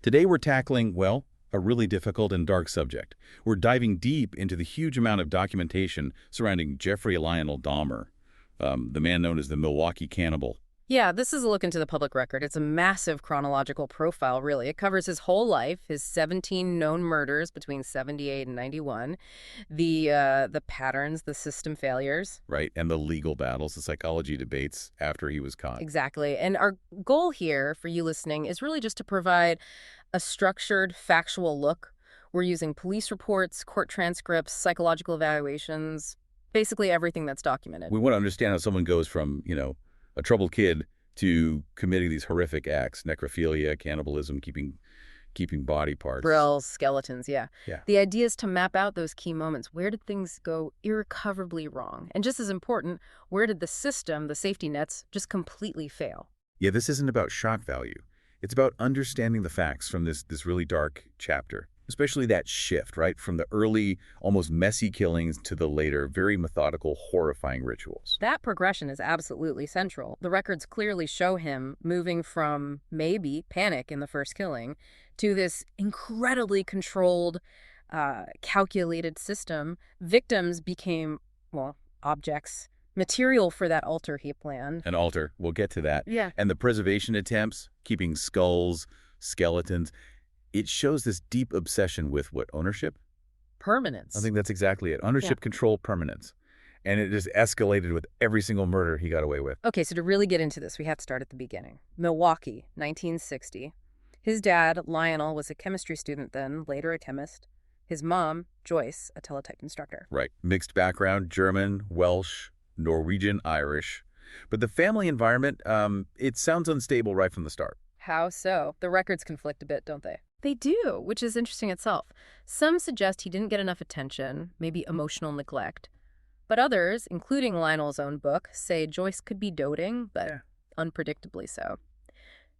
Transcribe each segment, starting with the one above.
Today we're tackling, well, a really difficult and dark subject. We're diving deep into the huge amount of documentation surrounding Jeffrey Lionel Dahmer, the man known as the Milwaukee Cannibal. Yeah, this is a look into the public record. It's a massive chronological profile, really. It covers his whole life, his 17 known murders between 78 and 91, the patterns, the system failures. Right, and the legal battles, the psychology debates after he was caught. Exactly. And our goal here for you listening is really just to provide a structured, factual look. We're using police reports, court transcripts, psychological evaluations, basically everything that's documented. We want to understand how someone goes from, a troubled kid to committing these horrific acts, necrophilia, cannibalism, keeping body parts. Brills, skeletons, yeah. Yeah. The idea is to map out those key moments. Where did things go irrecoverably wrong? And just as important, where did the system, the safety nets, just completely fail? Yeah, this isn't about shock value. It's about understanding the facts from this really dark chapter, especially that shift, right? From the early, almost messy killings to the later, very methodical, horrifying rituals. That progression is absolutely central. The records clearly show him moving from maybe panic in the first killing to this incredibly controlled, calculated system. Victims became, well, objects, material for that altar he planned. An altar, we'll get to that. Yeah. And the preservation attempts, keeping skulls, skeletons, it shows this deep obsession with what, ownership? Permanence. I think that's exactly it. Ownership, control, permanence. And it just escalated with every single murder he got away with. Okay, so to really get into this, we have to start at the beginning. Milwaukee, 1960. His dad, Lionel, was a chemistry student then, later a chemist. His mom, Joyce, a teletype instructor. Right. Mixed background, German, Welsh, Norwegian, Irish. But the family environment, it sounds unstable right from the start. How so? The records conflict a bit, don't they? They do, which is interesting itself. Some suggest he didn't get enough attention, maybe emotional neglect. But others, including Lionel's own book, say Joyce could be doting, but unpredictably so.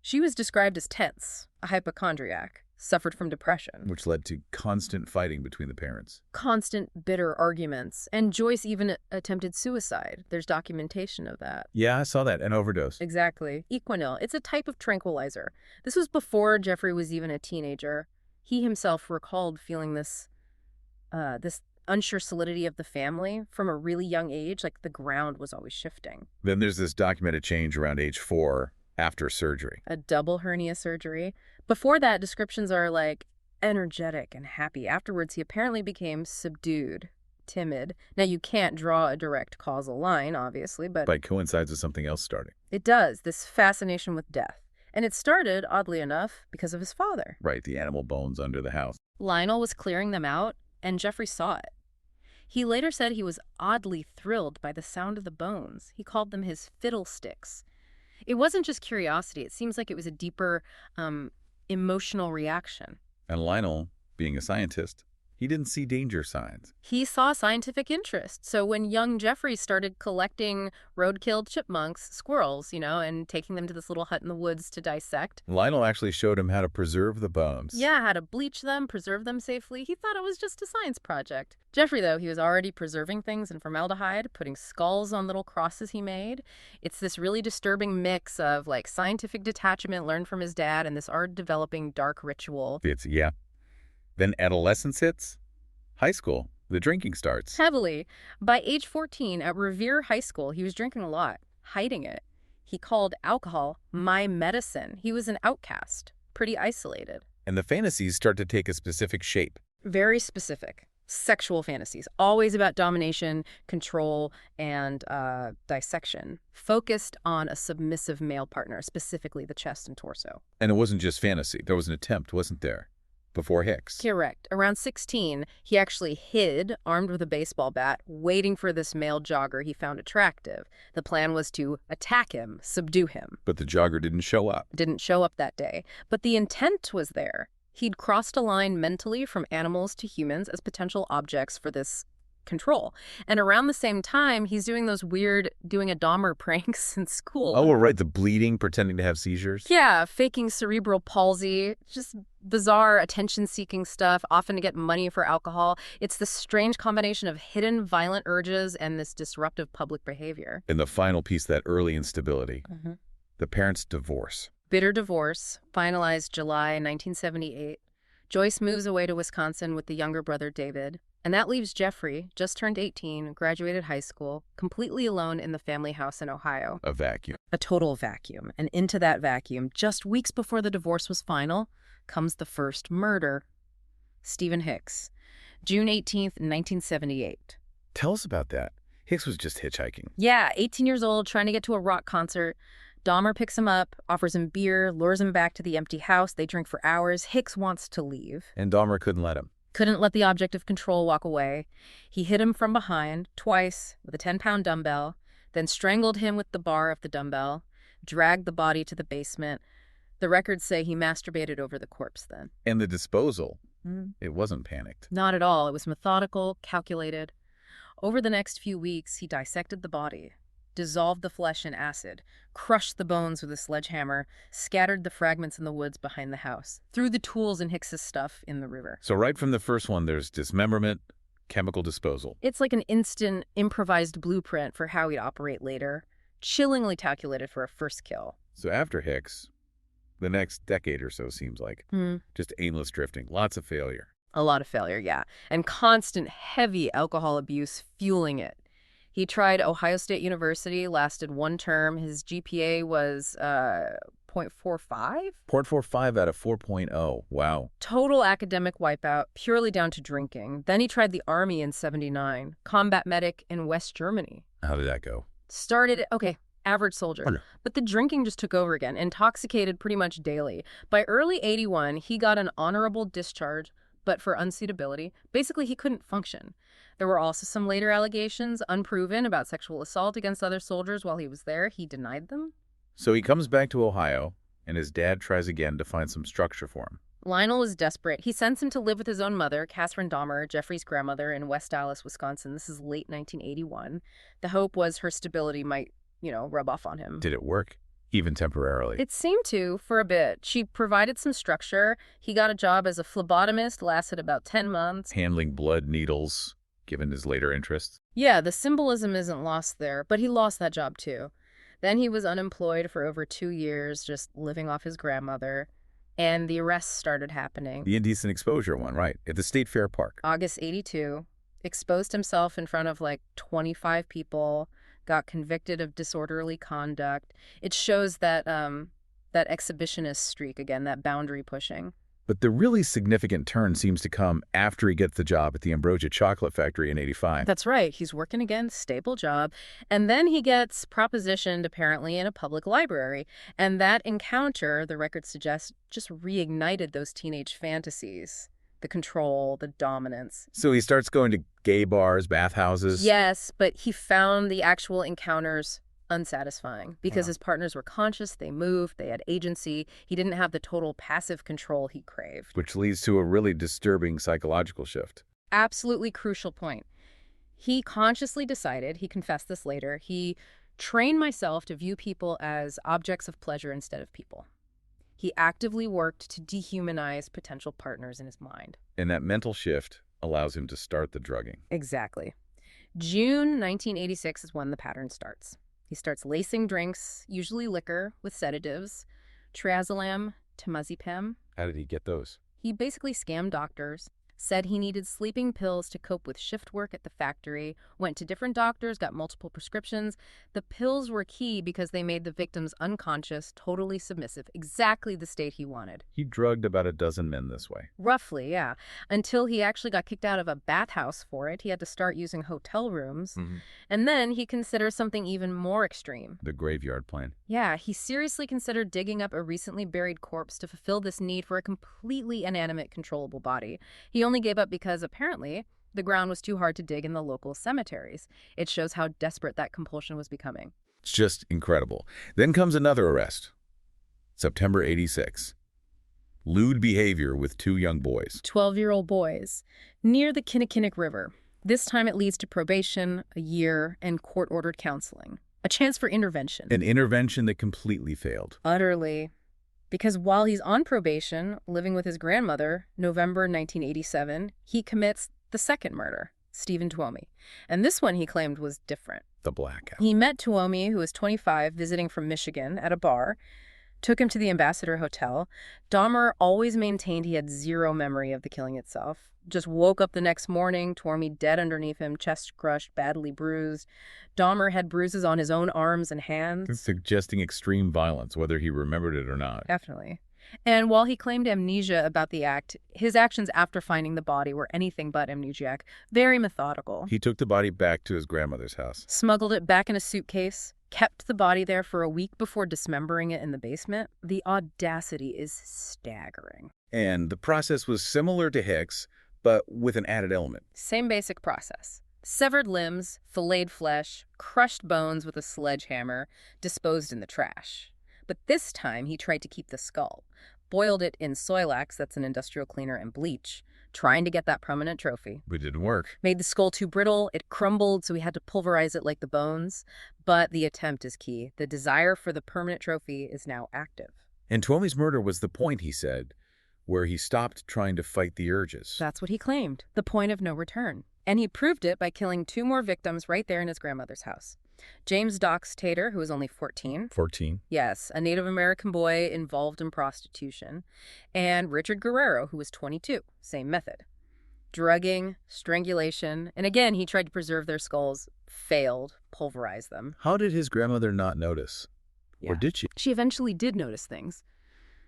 She was described as tense, a hypochondriac, suffered from depression. Which led to constant fighting between the parents. Constant bitter arguments. And Joyce even attempted suicide. There's documentation of that. Yeah, I saw that. An overdose. Exactly. Equinil. It's a type of tranquilizer. This was before Jeffrey was even a teenager. He himself recalled feeling this unsure solidity of the family from a really young age, like the ground was always shifting. Then there's this documented change around age 4 after surgery. A double hernia surgery. Before that, descriptions are like energetic and happy. Afterwards, he apparently became subdued, timid. Now, you can't draw a direct causal line, obviously, but It coincides with something else starting. it does, this fascination with death. And it started, oddly enough, because of his father. Right, the animal bones under the house. Lionel was clearing them out, and Jeffrey saw it. He later said he was oddly thrilled by the sound of the bones. He called them his fiddlesticks. It wasn't just curiosity. It seems like it was a deeper, emotional reaction. And Lionel, being a scientist, he didn't see danger signs. He saw scientific interest. So when young Jeffrey started collecting roadkill chipmunks, squirrels, and taking them to this little hut in the woods to dissect. Lionel actually showed him how to preserve the bones. Yeah, how to bleach them, preserve them safely. He thought it was just a science project. Jeffrey, though, he was already preserving things in formaldehyde, putting skulls on little crosses he made. It's this really disturbing mix of, scientific detachment learned from his dad and this art-developing dark ritual. Then adolescence hits. High school. The drinking starts. Heavily. By age 14, at Revere High School, he was drinking a lot, hiding it. He called alcohol my medicine. He was an outcast, pretty isolated. And the fantasies start to take a specific shape. Very specific. Sexual fantasies, always about domination, control, and dissection, focused on a submissive male partner, specifically the chest and torso. And it wasn't just fantasy. There was an attempt, wasn't there? Before Hicks. Correct. Around 16, he actually hid, armed with a baseball bat, waiting for this male jogger he found attractive. The plan was to attack him, subdue him. But the jogger didn't show up. Didn't show up that day. But the intent was there. He'd crossed a line mentally from animals to humans as potential objects for this control. And around the same time, he's doing those weird doing a Dahmer pranks in school. Oh, right. The bleeding, pretending to have seizures. Yeah, faking cerebral palsy, just bizarre attention-seeking stuff, often to get money for alcohol. It's this strange combination of hidden violent urges and this disruptive public behavior. And the final piece, that early instability. The parents' divorce. Bitter divorce, finalized July 1978. Joyce moves away to Wisconsin with the younger brother David, and that leaves Jeffrey, just turned 18, graduated high school, completely alone in the family house in Ohio. A vacuum. A total vacuum. And into that vacuum, just weeks before the divorce was final, comes the first murder. Stephen Hicks, June 18th, 1978. Tell us about that. Hicks was just hitchhiking. Yeah, 18 years old, trying to get to a rock concert. Dahmer picks him up, offers him beer, lures him back to the empty house. They drink for hours. Hicks wants to leave. And Dahmer couldn't let him. Couldn't let the object of control walk away. He hit him from behind, twice, with a 10-pound dumbbell, then strangled him with the bar of the dumbbell, dragged the body to the basement. The records say he masturbated over the corpse then. And the disposal, it wasn't panicked. Not at all. It was methodical, calculated. Over the next few weeks, he dissected the body, dissolved the flesh in acid, crushed the bones with a sledgehammer, scattered the fragments in the woods behind the house, threw the tools and Hicks's stuff in the river. So right from the first one, there's dismemberment, chemical disposal. It's like an instant, improvised blueprint for how he'd operate later, chillingly calculated for a first kill. So after Hicks, the next decade or so seems like just aimless drifting, lots of failure. A lot of failure, yeah. And constant, heavy alcohol abuse fueling it. He tried Ohio State University, lasted one term. His GPA was 0.45? 0.45 out of 4.0. Wow. Total academic wipeout, purely down to drinking. Then he tried the Army in '79, combat medic in West Germany. How did that go? Started, average soldier. But the drinking just took over again, intoxicated pretty much daily. By early '81, he got an honorable discharge, but for unsuitability. Basically, he couldn't function. There were also some later allegations, unproven, about sexual assault against other soldiers while he was there. He denied them. So he comes back to Ohio, and his dad tries again to find some structure for him. Lionel was desperate. He sends him to live with his own mother, Catherine Dahmer, Jeffrey's grandmother, in West Allis, Wisconsin. This is late 1981. The hope was her stability might, rub off on him. Did it work? Even temporarily? It seemed to, for a bit. She provided some structure. He got a job as a phlebotomist, lasted about 10 months. Handling blood needles, given his later interests. Yeah, the symbolism isn't lost there, but he lost that job too. Then he was unemployed for over 2 years, just living off his grandmother. And the arrests started happening. The indecent exposure one, right, at the State Fair Park. August '82, exposed himself in front of 25 people, got convicted of disorderly conduct. It shows that that exhibitionist streak again, that boundary pushing. But the really significant turn seems to come after he gets the job at the Ambrosia Chocolate Factory in '85. That's right. He's working again, stable job. And then he gets propositioned, apparently, in a public library. And that encounter, the record suggests, just reignited those teenage fantasies. The control, the dominance. So he starts going to gay bars, bathhouses. Yes, but he found the actual encounters unsatisfying because his partners were conscious, they moved, they had agency. He didn't have the total passive control he craved. Which leads to a really disturbing psychological shift. Absolutely crucial point. He consciously decided, he confessed this later, he trained myself to view people as objects of pleasure instead of people. He actively worked to dehumanize potential partners in his mind. And that mental shift allows him to start the drugging. Exactly. June 1986 is when the pattern starts. He starts lacing drinks, usually liquor, with sedatives, triazolam, temazepam. How did he get those? He basically scammed doctors, said he needed sleeping pills to cope with shift work at the factory, went to different doctors, got multiple prescriptions. The pills were key because they made the victims unconscious, totally submissive, exactly the state he wanted. He drugged about a dozen men this way. Roughly, yeah. Until he actually got kicked out of a bathhouse for it. He had to start using hotel rooms. And then he considered something even more extreme. The graveyard plan. Yeah, he seriously considered digging up a recently buried corpse to fulfill this need for a completely inanimate, controllable body. He only gave up because, apparently, the ground was too hard to dig in the local cemeteries. It shows how desperate that compulsion was becoming. It's just incredible. Then comes another arrest. September '86. Lewd behavior with 2 young boys. 12-year-old boys, near the Kinnickinnic River. This time it leads to probation, a year, and court-ordered counseling. A chance for intervention. An intervention that completely failed. Utterly. Because while he's on probation, living with his grandmother, November 1987, he commits the second murder, Stephen Tuomi. And this one he claimed was different. The blackout. He met Tuomi, who was 25, visiting from Michigan, at a bar. took him to the Ambassador Hotel. Dahmer always maintained he had zero memory of the killing itself. Just woke up the next morning, Tormy dead underneath him, chest crushed, badly bruised. Dahmer had bruises on his own arms and hands. Suggesting extreme violence, whether he remembered it or not. Definitely. And while he claimed amnesia about the act, his actions after finding the body were anything but amnesiac, very methodical. He took the body back to his grandmother's house. Smuggled it back in a suitcase, kept the body there for a week before dismembering it in the basement. The audacity is staggering. And the process was similar to Hicks, but with an added element. Same basic process. Severed limbs, filleted flesh, crushed bones with a sledgehammer, disposed in the trash. But this time he tried to keep the skull. Boiled it in Soilax, that's an industrial cleaner, and bleach, trying to get that permanent trophy. But it didn't work. Made the skull too brittle, it crumbled, so he had to pulverize it like the bones. But the attempt is key. The desire for the permanent trophy is now active. And Twomey's murder was the point, he said, where he stopped trying to fight the urges. That's what he claimed, the point of no return. And he proved it by killing 2 more victims right there in his grandmother's house. James Dox Tater, who was only 14. 14? Yes, a Native American boy involved in prostitution. And Richard Guerrero, who was 22. Same method. Drugging, strangulation, and again, he tried to preserve their skulls. Failed, pulverized them. How did his grandmother not notice? Yeah. Or did she? She eventually did notice things.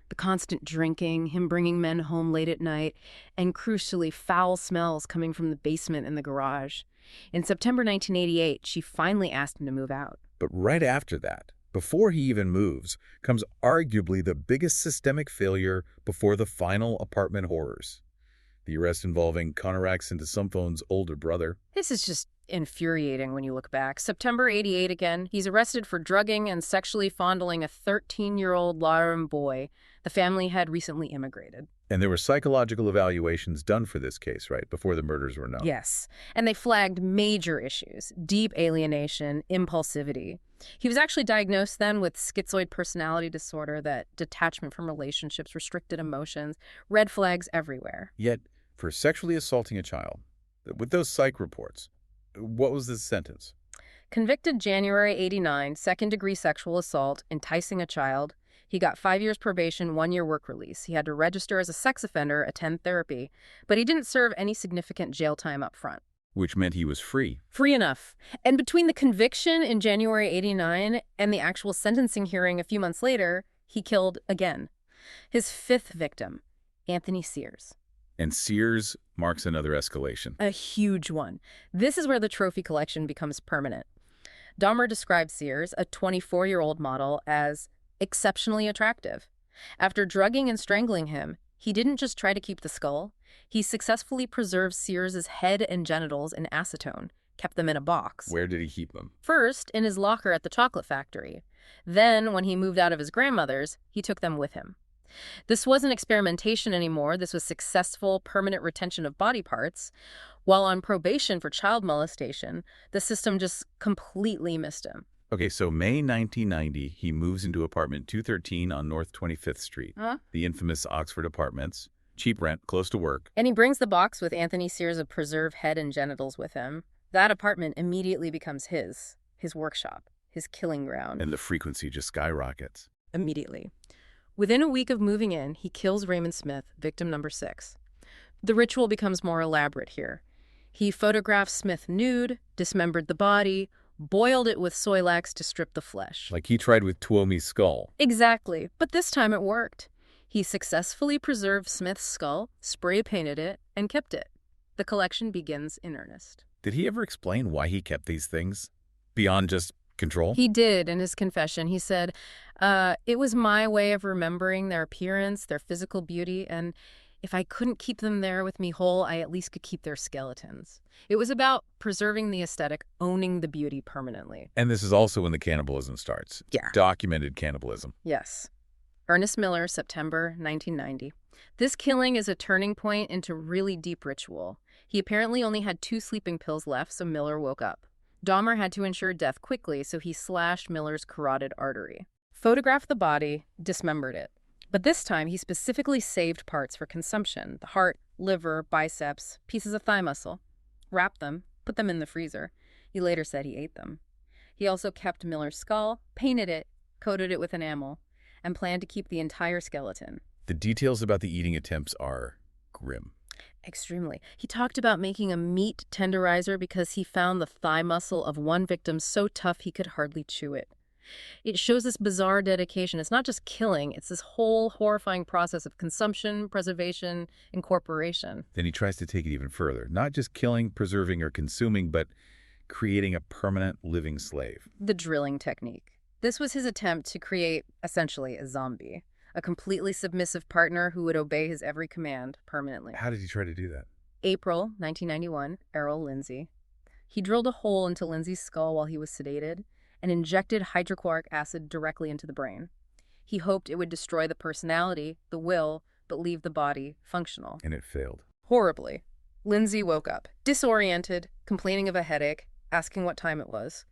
The constant drinking, him bringing men home late at night, and crucially, foul smells coming from the basement and the garage. In September 1988, she finally asked him to move out. But right after that, before he even moves, comes arguably the biggest systemic failure before the final apartment horrors. The arrest involving Conorax into Sumphone's older brother. This is just infuriating when you look back. September 88 again, he's arrested for drugging and sexually fondling a 13-year-old Laram boy. The family had recently immigrated. And there were psychological evaluations done for this case, right, before the murders were known. Yes, and they flagged major issues: deep alienation, impulsivity. He was actually diagnosed then with schizoid personality disorder, that detachment from relationships, restricted emotions, red flags everywhere. Yet, for sexually assaulting a child, with those psych reports, what was the sentence? Convicted January 89, second-degree sexual assault, enticing a child. He got 5 years probation, 1 year work release. He had to register as a sex offender, attend therapy, but he didn't serve any significant jail time up front. Which meant he was free. Free enough. And between the conviction in January 89 and the actual sentencing hearing a few months later, he killed again. His 5th victim, Anthony Sears. And Sears marks another escalation. A huge one. This is where the trophy collection becomes permanent. Dahmer described Sears, a 24-year-old model, as exceptionally attractive. After drugging and strangling him, he didn't just try to keep the skull. He successfully preserved Sears's head and genitals in acetone, kept them in a box. Where did he keep them? First, in his locker at the chocolate factory. Then, when he moved out of his grandmother's, he took them with him. This wasn't experimentation anymore. This was successful, permanent retention of body parts. While on probation for child molestation, the system just completely missed him. Okay, so May 1990, he moves into apartment 213 on North 25th Street, the infamous Oxford Apartments. Cheap rent, close to work. And he brings the box with Anthony Sears' preserved head and genitals with him. That apartment immediately becomes his workshop, his killing ground. And the frequency just skyrockets. Immediately. Within a week of moving in, he kills Raymond Smith, victim number 6. The ritual becomes more elaborate here. He photographed Smith nude, dismembered the body, boiled it with Soilax to strip the flesh. Like he tried with Twomey's skull. Exactly, but this time it worked. He successfully preserved Smith's skull, spray-painted it, and kept it. The collection begins in earnest. Did he ever explain why he kept these things? Beyond just control? He did in his confession. He said, it was my way of remembering their appearance, their physical beauty, and if I couldn't keep them there with me whole, I at least could keep their skeletons. It was about preserving the aesthetic, owning the beauty permanently. And this is also when the cannibalism starts. Yeah. Documented cannibalism. Yes. Ernest Miller, September 1990. This killing is a turning point into really deep ritual. He apparently only had 2 sleeping pills left, so Miller woke up. Dahmer had to ensure death quickly, so he slashed Miller's carotid artery. Photographed the body, dismembered it. But this time, he specifically saved parts for consumption: the heart, liver, biceps, pieces of thigh muscle. Wrapped them, put them in the freezer. He later said he ate them. He also kept Miller's skull, painted it, coated it with enamel. and planned to keep the entire skeleton. The details about the eating attempts are grim. Extremely. He talked about making a meat tenderizer because he found the thigh muscle of one victim so tough he could hardly chew it. It shows this bizarre dedication. It's not just killing, it's this whole horrifying process of consumption, preservation, incorporation. Then he tries to take it even further. Not just killing, preserving, or consuming, but creating a permanent living slave. The drilling technique. This was his attempt to create, essentially, a zombie. A completely submissive partner who would obey his every command permanently. How did he try to do that? April 1991, Errol Lindsay. He drilled a hole into Lindsay's skull while he was sedated and injected hydrochloric acid directly into the brain. He hoped it would destroy the personality, the will, but leave the body functional. And it failed. Horribly. Lindsay woke up, disoriented, complaining of a headache, asking what time it was.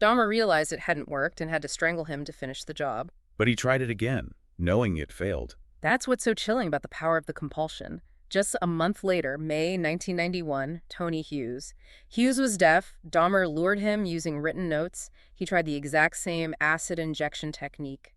Dahmer realized it hadn't worked and had to strangle him to finish the job. But he tried it again, knowing it failed. That's what's so chilling about the power of the compulsion. Just a month later, May 1991, Tony Hughes. Hughes was deaf. Dahmer lured him using written notes. He tried the exact same acid injection technique.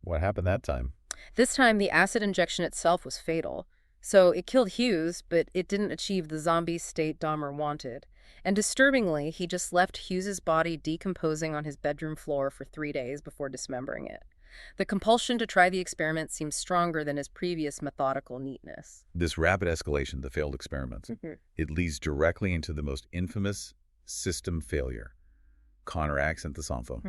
What happened that time? This time, the acid injection itself was fatal. So it killed Hughes, but it didn't achieve the zombie state Dahmer wanted. And disturbingly, he just left Hughes's body decomposing on his bedroom floor for 3 days before dismembering it. The compulsion to try the experiment seems stronger than his previous methodical neatness. This rapid escalation, the failed experiments, it leads directly into the most infamous system failure. Conorak and the Sanfo,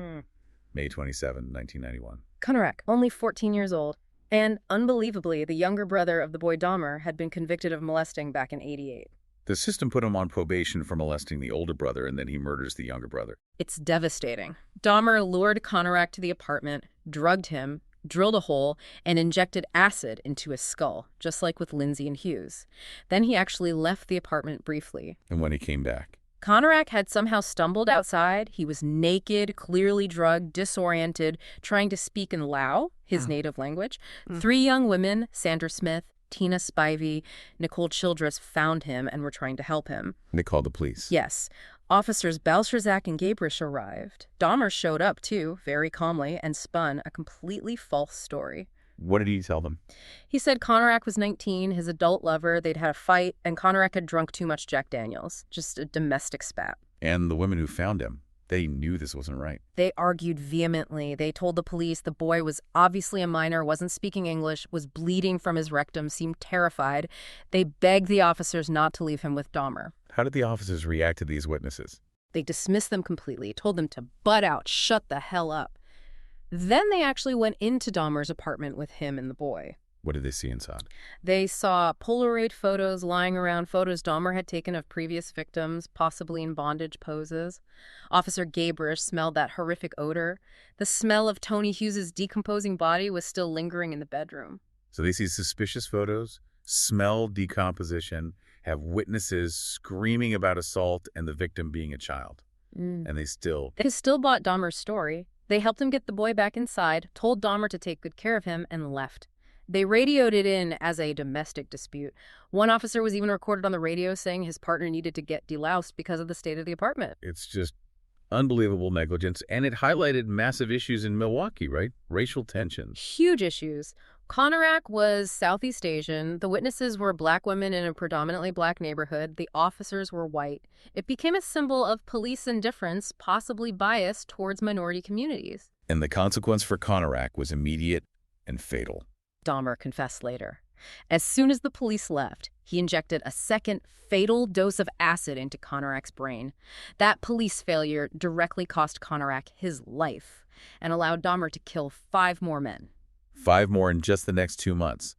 May 27, 1991. Conorak, only 14 years old, and unbelievably, the younger brother of the boy Dahmer had been convicted of molesting back in '88. The system put him on probation for molesting the older brother, and then he murders the younger brother. It's devastating. Dahmer lured Conorak to the apartment, drugged him, drilled a hole, and injected acid into his skull, just like with Lindsay and Hughes. Then he actually left the apartment briefly. And when he came back? Conorak had somehow stumbled outside. He was naked, clearly drugged, disoriented, trying to speak in Lao, his native language. 3 young women, Sandra Smith, Tina Spivey, Nicole Childress, found him and were trying to help him. They called the police. Yes. Officers Belshazzak and Gabrish arrived. Dahmer showed up, too, very calmly, and spun a completely false story. What did he tell them? He said Conorak was 19, his adult lover, they'd had a fight, and Conorak had drunk too much Jack Daniels. Just a domestic spat. And the women who found him, they knew this wasn't right. They argued vehemently. They told the police the boy was obviously a minor, wasn't speaking English, was bleeding from his rectum, seemed terrified. They begged the officers not to leave him with Dahmer. How did the officers react to these witnesses? They dismissed them completely, told them to butt out, shut the hell up. Then they actually went into Dahmer's apartment with him and the boy. What did they see inside? They saw Polaroid photos lying around, photos Dahmer had taken of previous victims, possibly in bondage poses. Officer Gabrish smelled that horrific odor. The smell of Tony Hughes's decomposing body was still lingering in the bedroom. So they see suspicious photos, smell decomposition, have witnesses screaming about assault and the victim being a child. And they still bought Dahmer's story. They helped him get the boy back inside, told Dahmer to take good care of him, and left. They radioed it in as a domestic dispute. One officer was even recorded on the radio saying his partner needed to get deloused because of the state of the apartment. It's just unbelievable negligence, and it highlighted massive issues in Milwaukee, right? Racial tensions. Huge issues. Conorak was Southeast Asian. The witnesses were black women in a predominantly black neighborhood. The officers were white. It became a symbol of police indifference, possibly bias towards minority communities. And the consequence for Conorak was immediate and fatal. Dahmer confessed later. As soon as the police left, he injected a second fatal dose of acid into Conorak's brain. That police failure directly cost Conorak his life and allowed Dahmer to kill 5 more men. 5 more in just the next 2 months.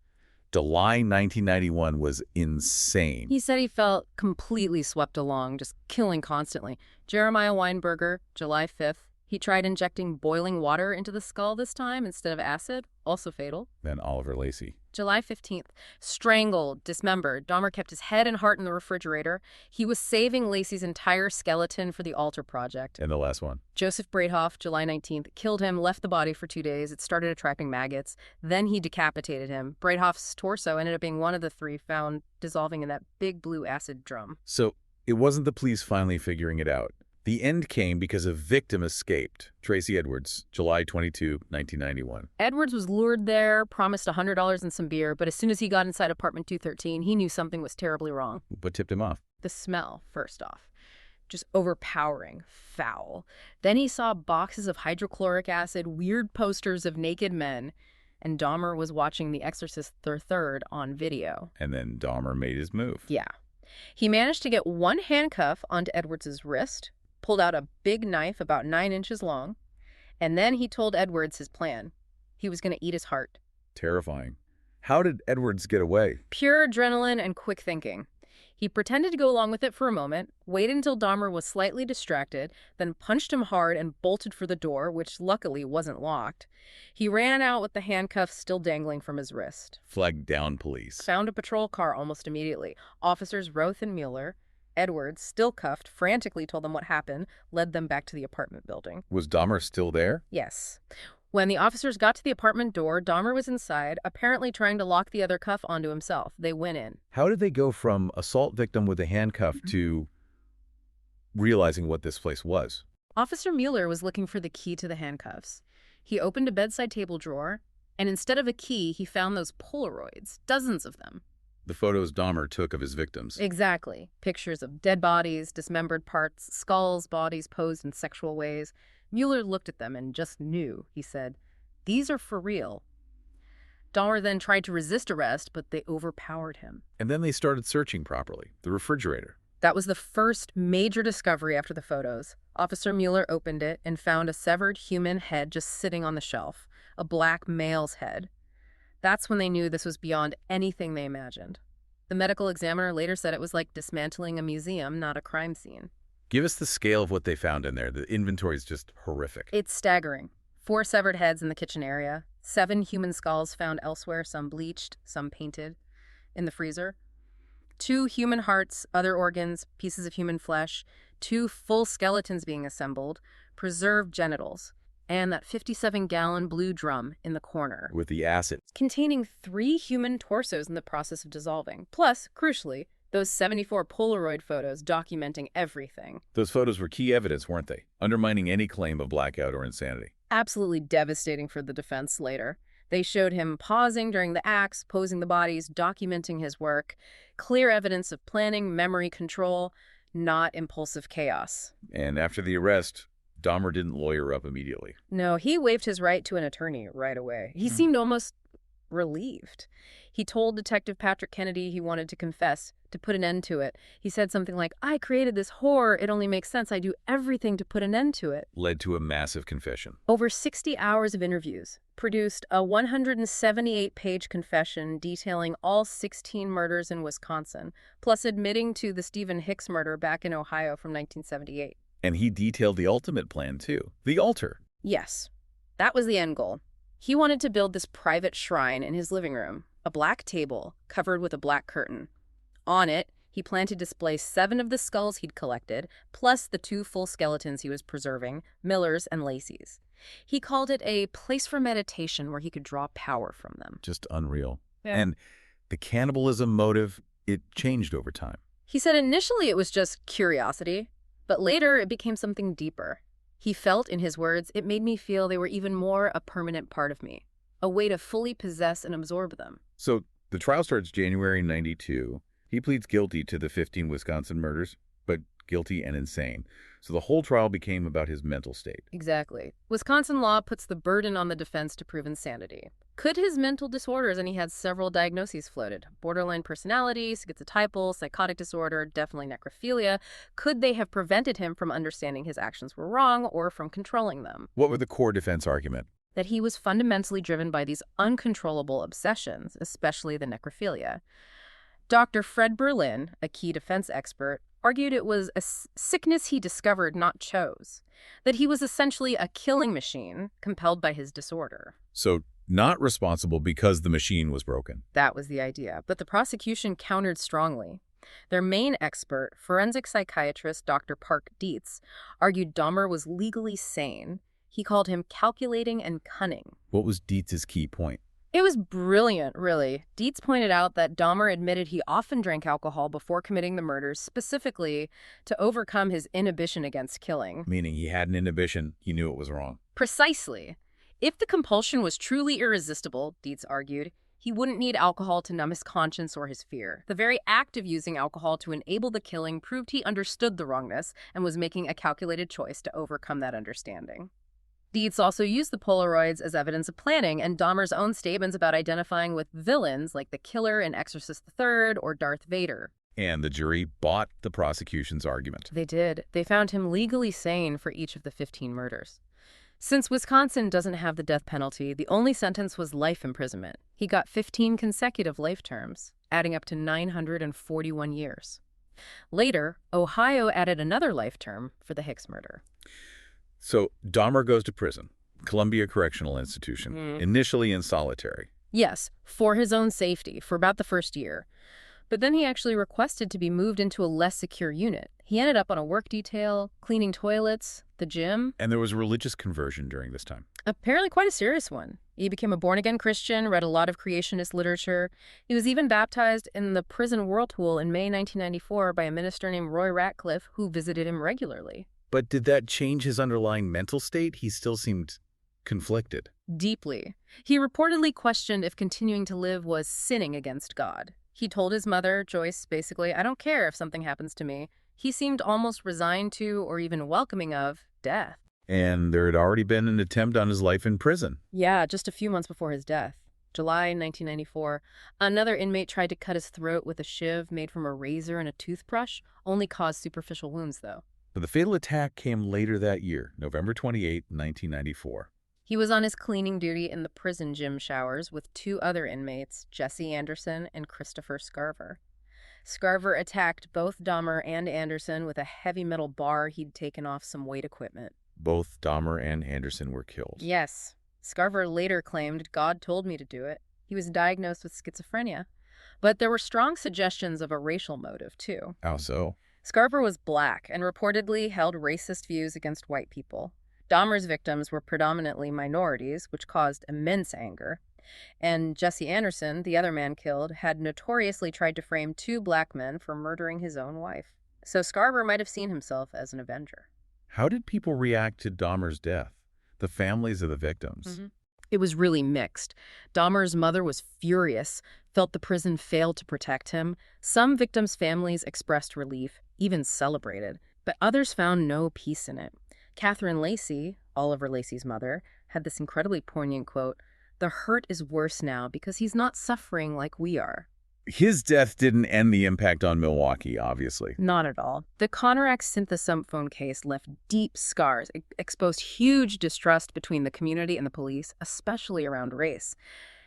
July 1991 was insane. He said he felt completely swept along, just killing constantly. Jeremiah Weinberger, July 5th. He tried injecting boiling water into the skull this time instead of acid, also fatal. Then Oliver Lacey. July 15th, strangled, dismembered. Dahmer kept his head and heart in the refrigerator. He was saving Lacey's entire skeleton for the altar project. And the last one. Joseph Breithoff, July 19th, killed him, left the body for 2 days. It started attracting maggots. Then he decapitated him. Breithoff's torso ended up being one of the 3 found dissolving in that big blue acid drum. So it wasn't the police finally figuring it out. The end came because a victim escaped. Tracy Edwards, July 22, 1991. Edwards was lured there, promised $100 and some beer, but as soon as he got inside apartment 213, he knew something was terribly wrong. What tipped him off? The smell, first off. Just overpowering, foul. Then he saw boxes of hydrochloric acid, weird posters of naked men, and Dahmer was watching The Exorcist III on video. And then Dahmer made his move. Yeah. He managed to get one handcuff onto Edwards' wrist, pulled out a big knife about 9 inches long, and then he told Edwards his plan. He was going to eat his heart. Terrifying. How did Edwards get away? Pure adrenaline and quick thinking. He pretended to go along with it for a moment, waited until Dahmer was slightly distracted, then punched him hard and bolted for the door, which luckily wasn't locked. He ran out with the handcuffs still dangling from his wrist. Flagged down police. Found a patrol car almost immediately. Officers Roth and Mueller, Edwards, still cuffed, frantically told them what happened, led them back to the apartment building. Was Dahmer still there? Yes. When the officers got to the apartment door, Dahmer was inside, apparently trying to lock the other cuff onto himself. They went in. How did they go from assault victim with a handcuff to realizing what this place was? Officer Mueller was looking for the key to the handcuffs. He opened a bedside table drawer, and instead of a key, he found those Polaroids, dozens of them. The photos Dahmer took of his victims. Exactly. Pictures of dead bodies, dismembered parts, skulls, bodies posed in sexual ways. Mueller looked at them and just knew. He said, "These are for real." Dahmer then tried to resist arrest, but they overpowered him. And then they started searching properly. The refrigerator. That was the first major discovery after the photos. Officer Mueller opened it and found a severed human head just sitting on the shelf, a black male's head. That's when they knew this was beyond anything they imagined. The medical examiner later said it was like dismantling a museum, not a crime scene. Give us the scale of what they found in there. The inventory is just horrific. It's staggering. 4 severed heads in the kitchen area, 7 human skulls found elsewhere, some bleached, some painted, in the freezer. 2 human hearts, other organs, pieces of human flesh, 2 full skeletons being assembled, preserved genitals, and that 57-gallon blue drum in the corner. With the acid. Containing 3 human torsos in the process of dissolving. Plus, crucially, those 74 Polaroid photos documenting everything. Those photos were key evidence, weren't they? Undermining any claim of blackout or insanity. Absolutely devastating for the defense later. They showed him pausing during the acts, posing the bodies, documenting his work. Clear evidence of planning, memory control, not impulsive chaos. And after the arrest, Dahmer didn't lawyer up immediately. No, he waived his right to an attorney right away. He seemed almost relieved. He told Detective Patrick Kennedy he wanted to confess, to put an end to it. He said something like, "I created this horror. It only makes sense. I do everything to put an end to it." Led to a massive confession. Over 60 hours of interviews produced a 178-page confession detailing all 16 murders in Wisconsin, plus admitting to the Stephen Hicks murder back in Ohio from 1978. And he detailed the ultimate plan, too. The altar. Yes, that was the end goal. He wanted to build this private shrine in his living room, a black table covered with a black curtain. On it, he planned to display 7 of the skulls he'd collected, plus the 2 full skeletons he was preserving, Miller's and Lacey's. He called it a place for meditation where he could draw power from them. Just unreal. Yeah. And the cannibalism motive, it changed over time. He said initially it was just curiosity, but later it became something deeper. He felt, in his words, "It made me feel they were even more a permanent part of me, a way to fully possess and absorb them." So the trial starts January 92. He pleads guilty to the 15 Wisconsin murders, but guilty and insane. So the whole trial became about his mental state. Exactly. Wisconsin law puts the burden on the defense to prove insanity. Could his mental disorders, and he had several diagnoses floated, borderline personality, schizotypal, psychotic disorder, definitely necrophilia, could they have prevented him from understanding his actions were wrong or from controlling them? What were the core defense argument? That he was fundamentally driven by these uncontrollable obsessions, especially the necrophilia. Dr. Fred Berlin, a key defense expert, argued it was a sickness he discovered, not chose. That he was essentially a killing machine compelled by his disorder. So not responsible because the machine was broken. That was the idea, but the prosecution countered strongly. Their main expert, forensic psychiatrist Dr. Park Dietz, argued Dahmer was legally sane. He called him calculating and cunning. What was Dietz's key point? It was brilliant, really. Dietz pointed out that Dahmer admitted he often drank alcohol before committing the murders, specifically to overcome his inhibition against killing. Meaning he had an inhibition, he knew it was wrong. Precisely. If the compulsion was truly irresistible, Dietz argued, he wouldn't need alcohol to numb his conscience or his fear. The very act of using alcohol to enable the killing proved he understood the wrongness and was making a calculated choice to overcome that understanding. Dietz also used the Polaroids as evidence of planning, and Dahmer's own statements about identifying with villains like the killer in Exorcist III or Darth Vader. And the jury bought the prosecution's argument. They did. They found him legally sane for each of the 15 murders. Since Wisconsin doesn't have the death penalty, the only sentence was life imprisonment. He got 15 consecutive life terms, adding up to 941 years. Later, Ohio added another life term for the Hicks murder. So Dahmer goes to prison, Columbia Correctional Institution, initially in solitary. Yes, for his own safety, for about the first year. But then he actually requested to be moved into a less secure unit. He ended up on a work detail, cleaning toilets, the gym. And there was a religious conversion during this time. Apparently quite a serious one. He became a born-again Christian, read a lot of creationist literature. He was even baptized in the prison whirlpool in May 1994 by a minister named Roy Ratcliffe, who visited him regularly. But did that change his underlying mental state? He still seemed conflicted. Deeply. He reportedly questioned if continuing to live was sinning against God. He told his mother, Joyce, basically, I don't care if something happens to me. He seemed almost resigned to, or even welcoming of, death. And there had already been an attempt on his life in prison. Yeah, just a few months before his death. July 1994, another inmate tried to cut his throat with a shiv made from a razor and a toothbrush, only caused superficial wounds, though. But the fatal attack came later that year, November 28, 1994. He was on his cleaning duty in the prison gym showers with two other inmates, Jesse Anderson and Christopher Scarver. Scarver attacked both Dahmer and Anderson with a heavy metal bar he'd taken off some weight equipment. Both Dahmer and Anderson were killed. Yes. Scarver later claimed, God told me to do it. He was diagnosed with schizophrenia. But there were strong suggestions of a racial motive, too. How so? Scarver was black and reportedly held racist views against white people. Dahmer's victims were predominantly minorities, which caused immense anger. And Jesse Anderson, the other man killed, had notoriously tried to frame two black men for murdering his own wife. So Scarver might have seen himself as an avenger. How did people react to Dahmer's death? The families of the victims? It was really mixed. Dahmer's mother was furious, felt the prison failed to protect him. Some victims' families expressed relief, even celebrated, but others found no peace in it. Catherine Lacey, Oliver Lacey's mother, had this incredibly poignant quote, "The hurt is worse now because he's not suffering like we are." His death didn't end the impact on Milwaukee, obviously. Not at all. The Conorak synthesome case left deep scars, exposed huge distrust between the community and the police, especially around race.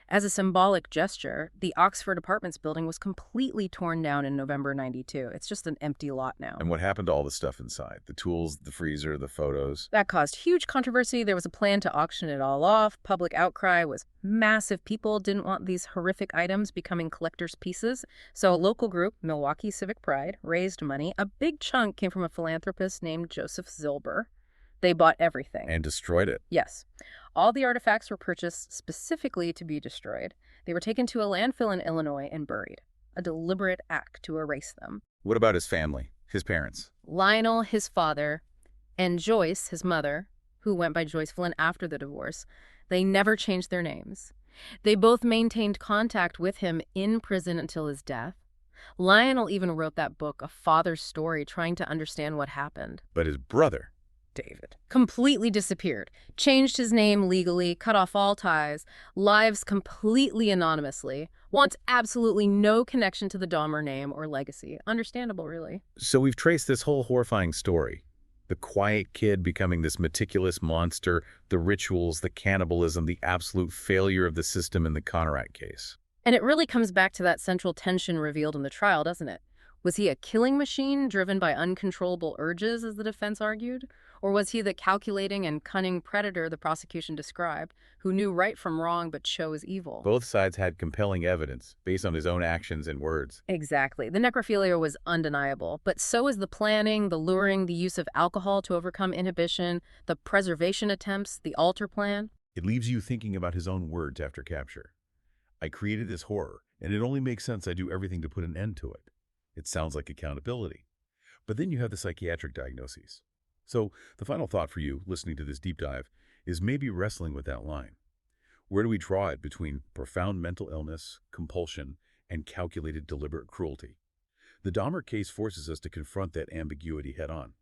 As a symbolic gesture, the Oxford Apartments building was completely torn down in November '92. It's just an empty lot now. And what happened to all the stuff inside? The tools, the freezer, the photos? That caused huge controversy. There was a plan to auction it all off. Public outcry was massive. People didn't want these horrific items becoming collector's pieces. So a local group, Milwaukee Civic Pride, raised money. A big chunk came from a philanthropist named Joseph Zilber. They bought everything. And destroyed it. Yes. All the artifacts were purchased specifically to be destroyed. They were taken to a landfill in Illinois and buried. A deliberate act to erase them. What about his family, his parents? Lionel, his father, and Joyce, his mother, who went by Joyce Flynn after the divorce, they never changed their names. They both maintained contact with him in prison until his death. Lionel even wrote that book, A Father's Story, trying to understand what happened. But his brother, David, completely disappeared, changed his name legally, cut off all ties, lives completely anonymously, wants absolutely no connection to the Dahmer name or legacy. Understandable, really. So we've traced this whole horrifying story. The quiet kid becoming this meticulous monster, the rituals, the cannibalism, the absolute failure of the system in the Conorak case. And it really comes back to that central tension revealed in the trial, doesn't it? Was he a killing machine driven by uncontrollable urges, as the defense argued? Or was he the calculating and cunning predator the prosecution described, who knew right from wrong but chose evil? Both sides had compelling evidence based on his own actions and words. Exactly. The necrophilia was undeniable, but so is the planning, the luring, the use of alcohol to overcome inhibition, the preservation attempts, the altar plan. It leaves you thinking about his own words after capture. I created this horror, and it only makes sense I do everything to put an end to it. It sounds like accountability. But then you have the psychiatric diagnoses. So the final thought for you, listening to this deep dive, is maybe wrestling with that line. Where do we draw it between profound mental illness, compulsion, and calculated deliberate cruelty? The Dahmer case forces us to confront that ambiguity head-on.